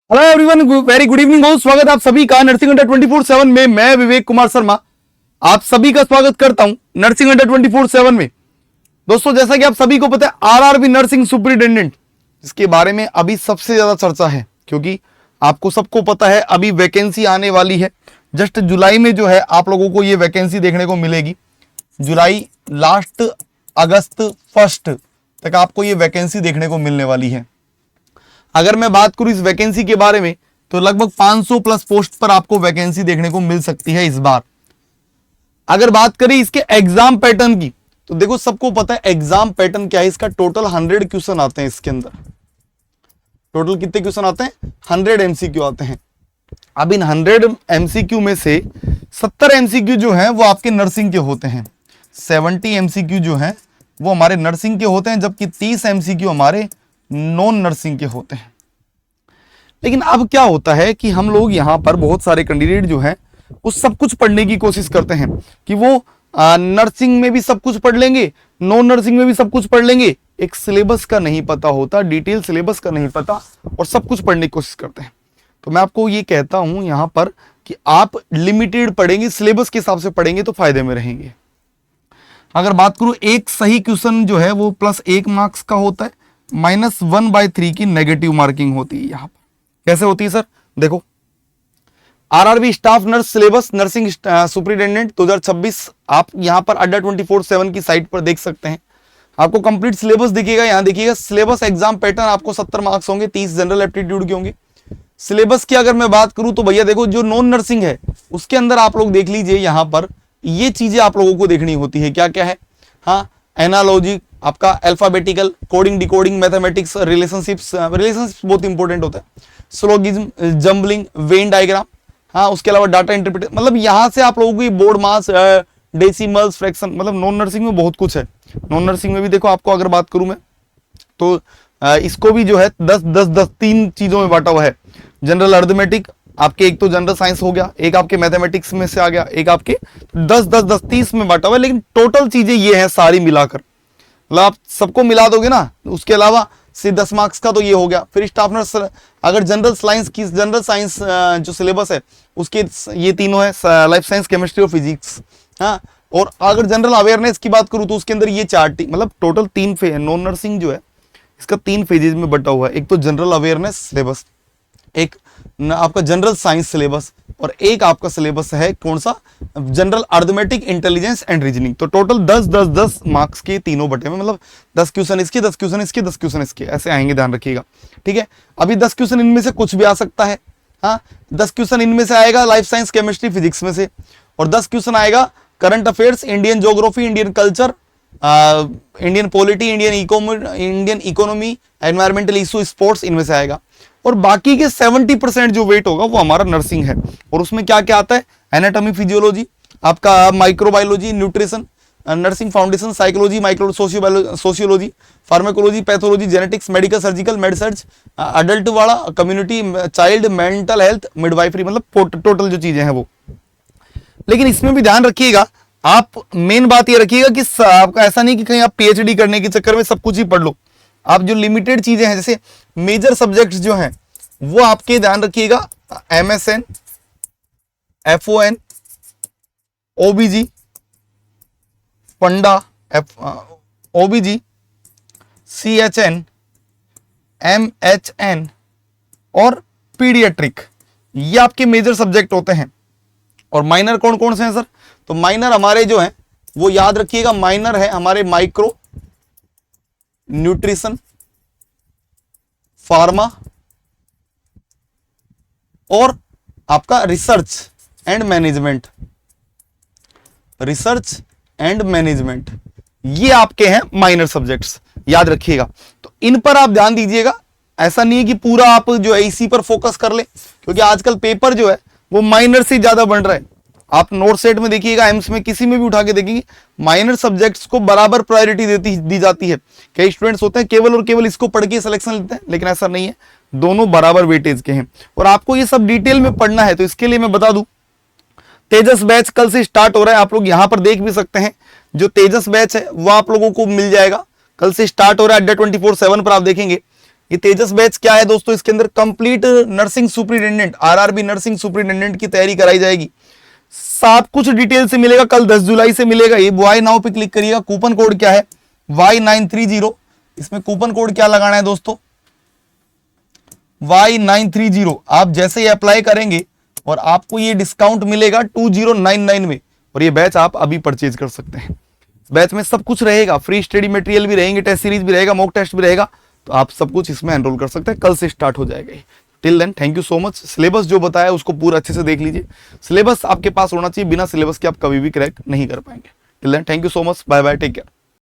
Hello everyone, very good evening. बहुत स्वागत आप सभी का नर्सिंग अड्डा 24/7 में। मैं विवेक कुमार शर्मा आप सभी का स्वागत करता हूं नर्सिंग अड्डा 24/7 में। दोस्तों, जैसा कि आप सभी को पता है, आरआरबी नर्सिंग सुपरिटेंडेंट, इसके बारे में अभी सबसे ज्यादा चर्चा है, क्योंकि आपको सबको पता है अभी वैकेंसी आने वाली है। जस्ट जुलाई में जो है आप लोगों को ये वैकेंसी देखने को मिलेगी। जुलाई लास्ट, अगस्त फर्स्ट तक आपको ये वैकेंसी देखने को मिलने वाली है। अगर मैं बात करूं इस वैकेंसी के बारे में, तो लगभग 500 प्लस पोस्ट पर आपको वैकेंसी देखने को मिल सकती है इस बार। अगर बात करें इसके एग्जाम पैटर्न की, तो देखो सबको पता है एग्जाम पैटर्न क्या है इसका। टोटल 100 क्वेश्चन आते हैं इसके अंदर। टोटल कितने क्वेश्चन आते हैं? 100 एमसीक्यू आते हैं। अब इन 100 एमसीक्यू में से 70 एमसीक्यू जो है वो आपके नर्सिंग के होते हैं, 70 एमसीक्यू जो है वो हमारे नर्सिंग के होते हैं, जबकि 30 एमसीक्यू हमारे नॉन नर्सिंग के होते हैं। लेकिन अब क्या होता है कि हम लोग यहां पर बहुत सारे कैंडिडेट जो हैं वो सब कुछ पढ़ने की कोशिश करते हैं कि वो नर्सिंग में भी सब कुछ पढ़ लेंगे, नॉन नर्सिंग में भी सब कुछ पढ़ लेंगे। एक सिलेबस का नहीं पता होता, डिटेल सिलेबस का नहीं पता, और सब कुछ पढ़ने की कोशिश करते हैं। तो मैं आपको ये कहता हूं यहां पर कि आप लिमिटेड पढ़ेंगे, सिलेबस के हिसाब से पढ़ेंगे तो फायदे में रहेंगे। अगर बात करूं, एक सही क्वेश्चन जो है वो +1 मार्क्स का होता है, -1/3 की नेगेटिव मार्किंग होती है। यहां पर कैसे होती है सर? देखो, RRB staff nurse syllabus nursing superintendent 2026 आप यहां पर अड्डा 24/7 की साइट पर देख सकते हैं। आपको कंप्लीट सिलेबस दिखेगा। यहां देखिएगा सिलेबस एग्जाम पैटर्न, आपको 70 मार्क्स होंगे, 30 जनरल एप्टीट्यूड के होंगे। सिलेबस की अगर मैं बात करूं तो भैया देखो, जो नॉन नर्सिंग है उसके अंदर आप लोग देख लीजिए, यहां पर ये चीजें आप लोगों को देखनी होती है। क्या क्या है? हाँ, एनालॉजी, आपका alphabetical, coding, decoding, mathematics, relationships बहुत इंपॉर्टेंट होता है, स्लोगिज्म, जंबलिंग, वेन डायग्राम, हाँ, उसके अलावा डाटा इंटरप्रिटेशन। मतलब यहां से आप लोगों की बोर्ड मास, डेसिमल्स, फ्रैक्शन, मतलब नॉन नर्सिंग में बहुत कुछ है। नॉन नर्सिंग में भी देखो, आपको अगर बात करूं मैं तो इसको भी जो है 10 3 चीजों में बांटा हुआ है। जनरल अर्थमेटिक आपके, एक तो जनरल साइंस हो गया, एक आपके मैथमेटिक्स में से आ गया, एक आपके 10 30 में बांटा हुआ है। लेकिन टोटल चीजें ये हैं सारी मिलाकर, मतलब आप सबको मिला दोगे ना, उसके अलावा से 10 मार्क्स का तो ये हो गया। फिर स्टाफ नर्स, अगर जनरल साइंस जो सिलेबस है उसके ये तीनों है, लाइफ साइंस, केमिस्ट्री और फिजिक्स। हाँ, और अगर जनरल अवेयरनेस की बात करूं तो उसके अंदर ये 4 मतलब टोटल 3 फेज है। नॉन नर्सिंग जो है इसका 3 फेजेज में बटा हुआ है। एक तो जनरल अवेयरनेस सिलेबस, एक आपका जनरल साइंस सिलेबस, और एक आपका सिलेबस है कौन सा? General arithmetic, intelligence and reasoning. तो टोटल 10 मार्क्स के तीनों बटे में, मतलब 10 क्वेश्चन इसके, 10 क्वेश्चन इसके, 10 क्वेश्चन इसके, ऐसे आएंगे, ध्यान रखिएगा। ठीक है, अभी 10 क्वेश्चन इनमें से कुछ भी आ सकता है। हाँ, 10 क्वेश्चन इनमें से आएगा लाइफ साइंस, केमिस्ट्री, फिजिक्स में से, और 10 क्वेश्चन आएगा current affairs, Indian geography, Indian culture, Indian polity, Indian economy, environmental issue, sports, इनमें से आएगा। और बाकी के 70% जो वेट होगा वो हमारा नर्सिंग है। और उसमें क्या क्या आता है? एनाटॉमी, फिजियोलॉजी, आपका microbiology, nutrition, nursing foundation, psychology, micro sociology, pharmacology, pathology, genetics, medical, surgical, med surg, adult वाला, community, child, mental health, midwifery, मतलब टोटल जो चीजें हैं वो। लेकिन इसमें भी ध्यान रखिएगा, आप मेन बात ये रखिएगा कि आपका ऐसा नहीं कि कहीं आप पीएचडी करने के चक्कर में सब कुछ ही पढ़ लो। आप जो लिमिटेड चीजें हैं, जैसे मेजर सब्जेक्ट्स जो हैं वो आपके ध्यान रखिएगा, एमएसएन, एफओएन, ओबीजी, फंडा, ओबीजी, सीएचएन, एमएचएन और पीडियाट्रिक, ये आपके मेजर सब्जेक्ट होते हैं। और माइनर कौन कौन से हैं सर? तो माइनर हमारे जो हैं वो याद रखिएगा, माइनर है हमारे माइक्रो, न्यूट्रिशन, फार्मा और आपका research and management. Research and management ये आपके हैं माइनर सब्जेक्ट्स, याद रखिएगा। तो इन पर आप ध्यान दीजिएगा। ऐसा नहीं है कि पूरा आप जो है इसी पर फोकस कर ले, क्योंकि आजकल पेपर जो है वो माइनर से ज्यादा बन रहा है। आप नोट सेट में देखिएगा, एम्स में किसी में भी उठा के देखेंगे, माइनर सब्जेक्ट्स को बराबर प्रायोरिटी दी जाती है। कई स्टूडेंट्स होते हैं केवल और केवल इसको पढ़ के सिलेक्शन लेते हैं, लेकिन ऐसा नहीं है, दोनों बराबर वेटेज के हैं। और आपको ये सब डिटेल में पढ़ना है तो इसके लिए मैं बता दूं, तेजस बैच कल से स्टार्ट हो रहा है। आप लोग यहां पर देख भी सकते हैं, जो तेजस बैच है वो आप लोगों को मिल जाएगा, कल से स्टार्ट हो रहा है। अड्डा 24/7 पर आप देखेंगे ये तेजस बैच क्या है दोस्तों, इसके अंदर complete nursing superintendent, RRB nursing superintendent की तैयारी कराई जाएगी। सब कुछ डिटेल से मिलेगा, कल 10 जुलाई से मिलेगा। ये बॉय नाउ पे क्लिक करिएगा। कूपन कोड क्या है Y930, इसमें कूपन कोड क्या लगाना है दोस्तों, Y930। आप जैसे ही अप्लाई करेंगे और आपको ये डिस्काउंट मिलेगा 2099 में, और ये बैच आप अभी परचेज कर सकते हैं। बैच में सब कुछ रहेगा, फ्री स्टडी मटेरियल भी रहेंगे, टेस्ट सीरीज भी रहेगा, मॉक टेस्ट भी रहेगा, तो आप सब कुछ इसमें एनरोल कर सकते हैं। कल से स्टार्ट हो जाएगा। Till then thank you so much. Syllabus जो बताया उसको पूरा अच्छे से देख लीजिए। सिलेबस आपके पास होना चाहिए, बिना सिलेबस के आप कभी भी क्रैक नहीं कर पाएंगे। Till then thank you so much, bye bye, take care.